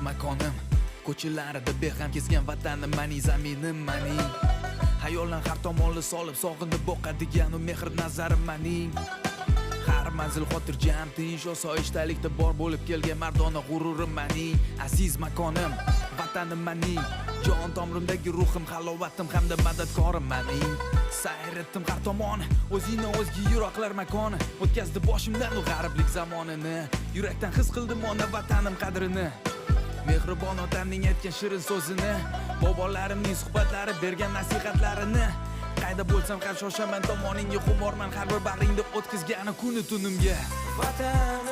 makonim, ko'chalarida beham kesgan vatanim mening, zaminim mening. Hayoldan har tomonli solib sog'inib boqadigan u mehr nazarim mening. Har manzil xotirjam, tinch, osoyishtalikda bor bo'lib kelgan mardona g'ururim mening. Aziz makonim, vatanim mening, jon tomrimdagi ruhim, halovatim hamda madadkorim mening. Sayr etdim har tomon, o'zingni o'zga yiroqlar makoni, o'tkazdi boshimdan u g'ariblik zamonini. Yurakdan his qildim ona vatanim qadrini, mehribon otamning aytgan shirin so'zini, bobolarimning suhbatlari bergan nasihatlarini. Qayda bo'lsam ham shoshaman tomoningga, xumorman har bir bag'ringda o'tkazgani kuni tunimga. Vatanim